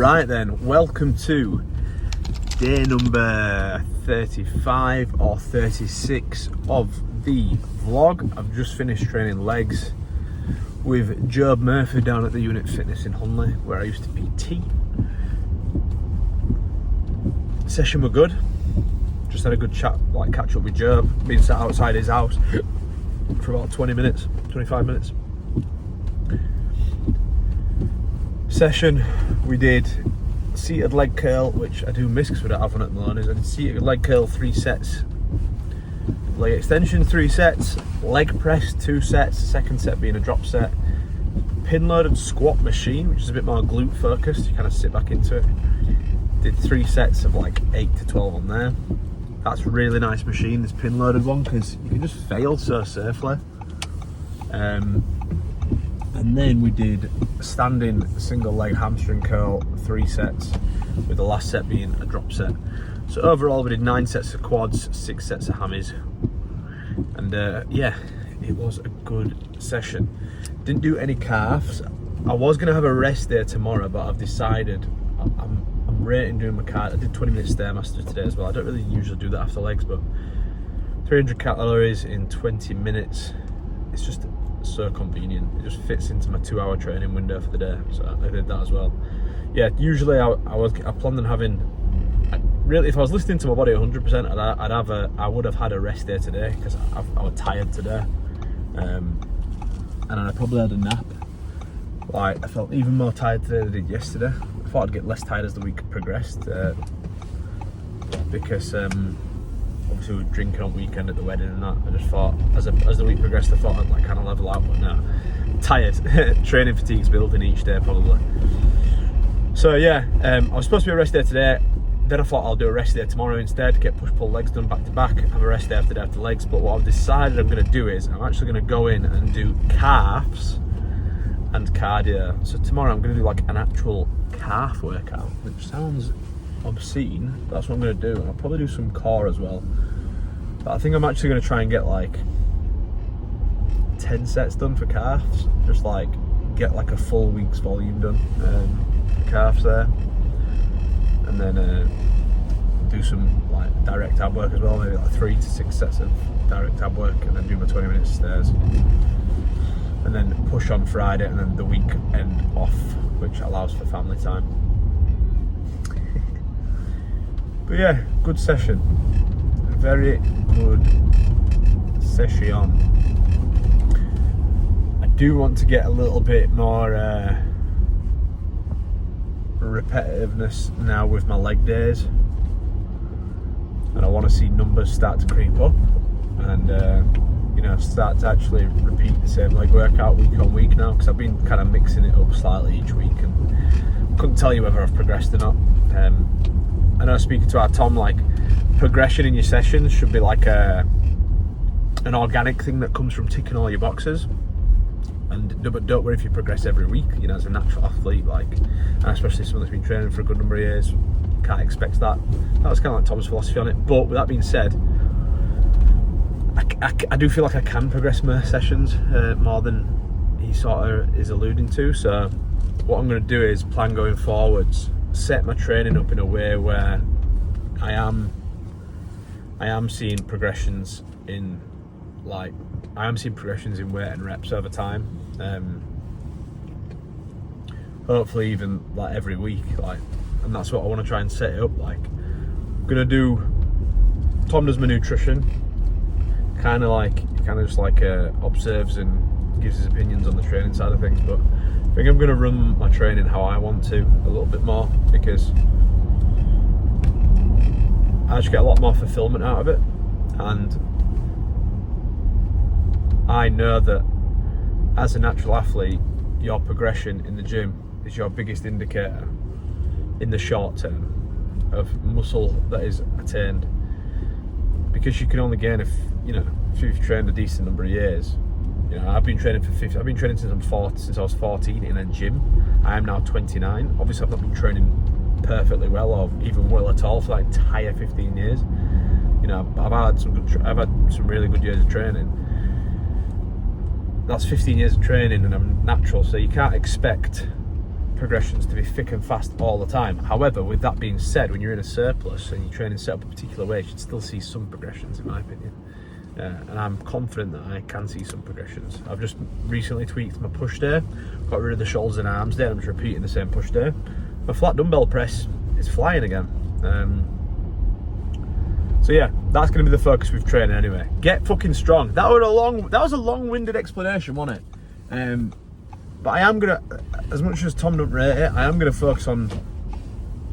Right then, welcome to day number 35 or 36 of the vlog. I've just finished training legs with Job Murphy down at the Unit Fitness in Hunley, where I used to PT. Session were good. Just had a good chat, like catch up with Job. Been sat outside his house for about 20 minutes, 25 minutes. Session, we did seated leg curl, which I do miss because we don't have one at the moment. I did seated leg curl 3 sets, leg extension 3 sets, leg press 2 sets, second set being a drop set, pin loaded squat machine, which is a bit more glute focused, you kind of sit back into it. Did 3 sets of like 8 to 12 on there. That's a really nice machine, this pin loaded one, because you can just fail so safely. And then we did standing single leg hamstring curl 3 sets, with the last set being a drop set. So overall we did 9 sets of quads, 6 sets of hammies, and yeah, it was a good session. Didn't do any calves. I was going to have a rest day tomorrow, but I've decided I'm rating doing my calves. I did 20 minute Stairmaster today as well. I don't really usually do that after legs, but 300 calories in 20 minutes, it's just so convenient. It just fits into my 2-hour training window for the day, so I did that as well. Yeah, usually I planned on having, really, if I was listening to my body 100%, I would have had a rest day today, because I was tired today, and I probably had a nap. Like, I felt even more tired today than I did yesterday. I thought I'd get less tired as the week progressed, because obviously we were drinking on weekend at the wedding and that. I just thought, as the week progressed, I thought I'd like kind of level out, but no, tired. Training fatigue's building each day probably. So yeah, I was supposed to be a rest day today. Then I thought I'll do a rest day tomorrow instead, get push-pull legs done back to back, have a rest day after legs. But what I've decided I'm going to do is, I'm actually going to go in and do calves and cardio. So tomorrow I'm going to do like an actual calf workout, which sounds obscene, but that's what I'm going to do. And I'll probably do some core as well, but I think I'm actually going to try and get like 10 sets done for calves, just like get like a full week's volume done for calves there, and then do some like direct ab work as well, maybe like 3 to 6 sets of direct ab work, and then do my 20 minutes stairs, and then push on Friday, and then the weekend off, which allows for family time. But yeah, good session. Very good session. I do want to get a little bit more repetitiveness now with my leg days, and I want to see numbers start to creep up, and you know, start to actually repeat the same leg workout week on week now, because I've been kind of mixing it up slightly each week, and couldn't tell you whether I've progressed or not. I know, speaking to our Tom, like, progression in your sessions should be like an organic thing that comes from ticking all your boxes. But don't worry if you progress every week, you know, as a natural athlete, like, and especially someone that's been training for a good number of years, can't expect that. That was kind of like Tom's philosophy on it. But with that being said, I do feel like I can progress my sessions more than he sort of is alluding to. So what I'm going to do is plan going forwards, set my training up in a way where I am seeing progressions in weight and reps over time. Hopefully even like every week, like, and that's what I want to try and set it up like. I'm gonna do, Tom does my nutrition, kind of just like observes and gives his opinions on the training side of things, but I think I'm going to run my training how I want to a little bit more, because I just get a lot more fulfillment out of it, and I know that as a natural athlete, your progression in the gym is your biggest indicator in the short term of muscle that is attained, because you can only gain if you've trained a decent number of years. You know, I've been training since I was 14 in a gym. I am now 29. Obviously, I've not been training perfectly well, or even well at all, for that entire 15 years. You know, I've had some really good years of training. That's 15 years of training, and I'm natural, so you can't expect progressions to be thick and fast all the time. However, with that being said, when you're in a surplus and you're training set up a particular way, you should still see some progressions, in my opinion. And I'm confident that I can see some progressions. I've just recently tweaked my push day, got rid of the shoulders and arms day, and I'm just repeating the same push day. My flat dumbbell press is flying again. So yeah, that's going to be the focus with training anyway. Get fucking strong. That was a long-winded explanation, wasn't it? But I am gonna, as much as Tom don't rate it, I am gonna focus on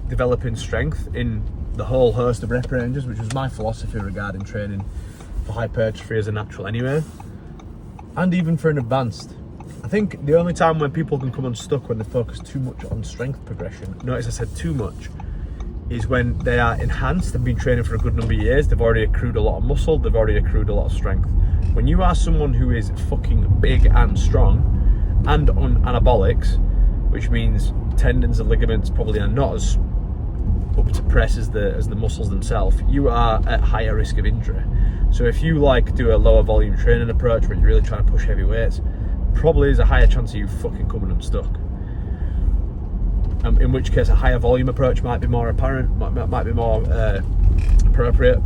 developing strength in the whole host of rep ranges, which was my philosophy regarding training for hypertrophy as a natural anyway, and even for an advanced. I think the only time when people can come unstuck when they focus too much on strength progression, notice I said too much, is when they are enhanced and been training for a good number of years. They've already accrued a lot of muscle, they've already accrued a lot of strength. When you are someone who is fucking big and strong and on anabolics, which means tendons and ligaments probably are not as up to press as the muscles themselves, you are at higher risk of injury. So if you like do a lower volume training approach where you're really trying to push heavy weights, probably is a higher chance of you fucking coming unstuck. In which case a higher volume approach might be more apparent, might be more appropriate,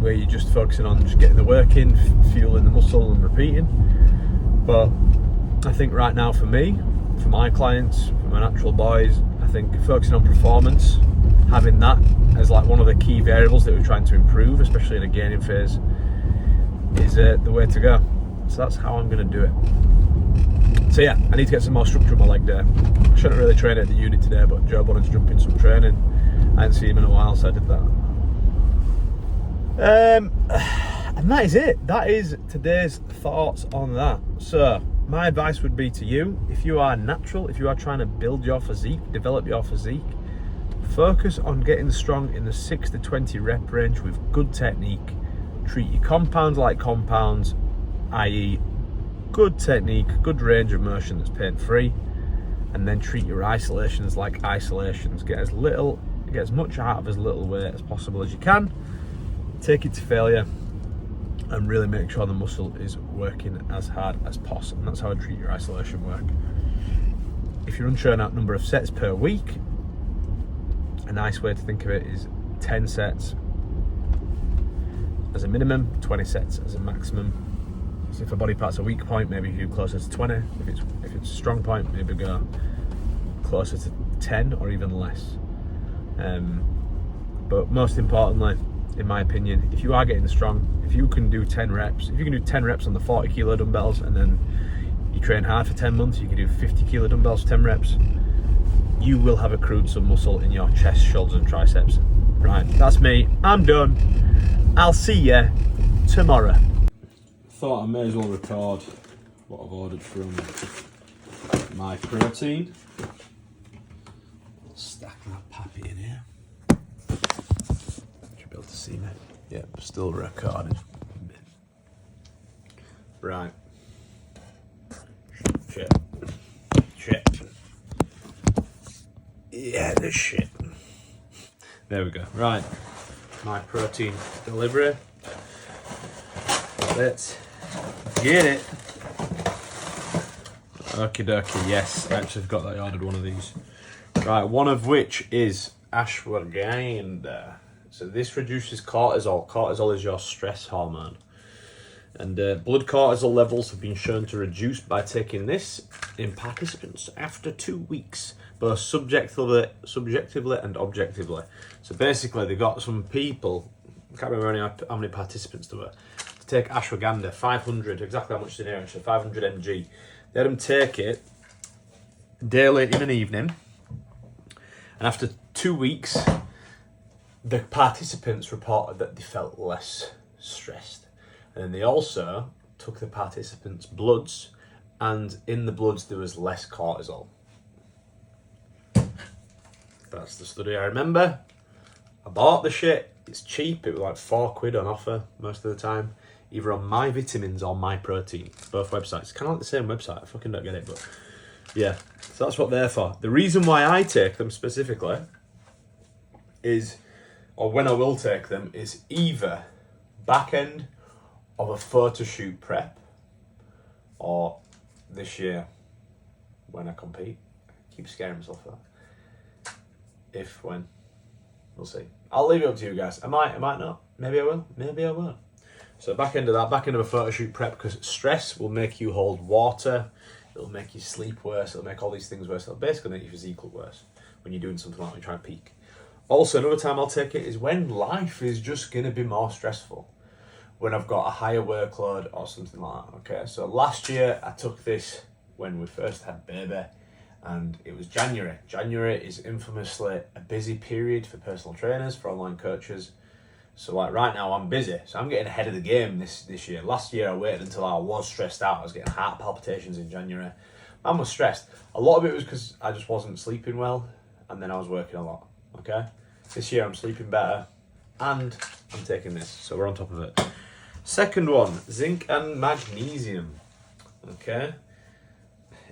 where you're just focusing on just getting the work in, fueling the muscle and repeating. But I think right now for me, for my clients, for my natural boys, I think focusing on performance, having that as like one of the key variables that we're trying to improve, especially in a gaining phase, is the way to go. So that's how I'm going to do it. So yeah, I need to get some more structure in my leg day. I shouldn't really train at the unit today, but Joe wanted to jump in some training. I hadn't seen him in a while, so I did that. And that is it. That is today's thoughts on that. So my advice would be to you, if you are natural, if you are trying to build your physique, develop your physique, focus on getting strong in the 6 to 20 rep range with good technique. Treat your compounds like compounds, i.e. good technique, good range of motion that's pain-free, and then treat your isolations like isolations. Get as much out of as little weight as possible as you can. Take it to failure and really make sure the muscle is working as hard as possible. And that's how I treat your isolation work. If you're unsure about number of sets per week, a nice way to think of it is 10 sets as a minimum, 20 sets as a maximum. So if a body part's a weak point, maybe you go closer to 20. If it's a strong point, maybe go closer to 10 or even less. But most importantly, in my opinion, if you are getting strong, if you can do 10 reps, if you can do 10 reps on the 40 kilo dumbbells and then you train hard for 10 months, you can do 50 kilo dumbbells for 10 reps, you will have accrued some muscle in your chest, shoulders and triceps. Right, that's me, I'm done. I'll see you tomorrow. Thought I may as well record what I've ordered from My Protein. I'll stack that pappy in here. Should be able to see me. Yep, still recording. Right. Shit. Yeah, this shit. There we go. Right. My Protein delivery. Let's get it. Okie dokie, yes, I actually forgot that I ordered one of these. Right, one of which is Ashwaganda. So this reduces cortisol. Cortisol is your stress hormone. And blood cortisol levels have been shown to reduce by taking this in participants after 2 weeks, both subjectively and objectively. So basically they got some people, I can't remember how many participants there were, to take ashwagandha, 500, exactly how much is in here actually, 500 mg. They had them take it daily in an evening, and after 2 weeks, the participants reported that they felt less stressed. And then they also took the participants' bloods, and in the bloods there was less cortisol. That's the study I remember. I bought the shit. It's cheap. It was like £4 on offer most of the time, either on My Vitamins or My Protein. Both websites. It's kind of like the same website. I fucking don't get it, but yeah. So that's what they're for. The reason why I take them specifically is, or when I will take them, is either back end of a photo shoot prep or this year when I compete. keep scaring myself for that. If, when, we'll see. I'll leave it up to you guys. I might not. Maybe I will. Maybe I won't. So back end of a photo shoot prep, because stress will make you hold water. It'll make you sleep worse. It'll make all these things worse. It'll basically make your physique look worse when you're doing something like when you try and peak. Also, another time I'll take it is when life is just going to be more stressful. When I've got a higher workload or something like that. Okay, so last year I took this when we first had baby, and it was January. January is infamously a busy period for personal trainers, for online coaches. So like right now I'm busy, so I'm getting ahead of the game this year. Last year I waited until I was stressed out. I was getting heart palpitations in January. I was stressed. A lot of it was because I just wasn't sleeping well, and then I was working a lot. Okay, this year I'm sleeping better, and I'm taking this, so we're on top of it. Second one, zinc and magnesium. Okay,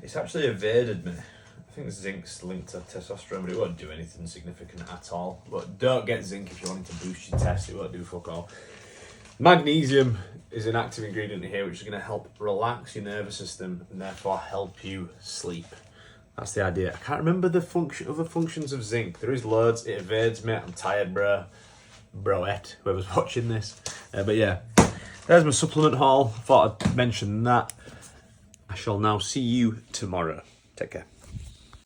it's actually evaded me. I think zinc's linked to testosterone, but it won't do anything significant at all. But don't get zinc if you're wanting to boost your test. It won't do fuck all. Magnesium is an active ingredient here, which is going to help relax your nervous system and therefore help you sleep. That's the idea. I can't remember the other functions of zinc. There is loads. It evades me. I'm tired, bro. Broette, whoever's watching this. But yeah, there's my supplement haul. Thought I'd mention that. I shall now see you tomorrow. Take care.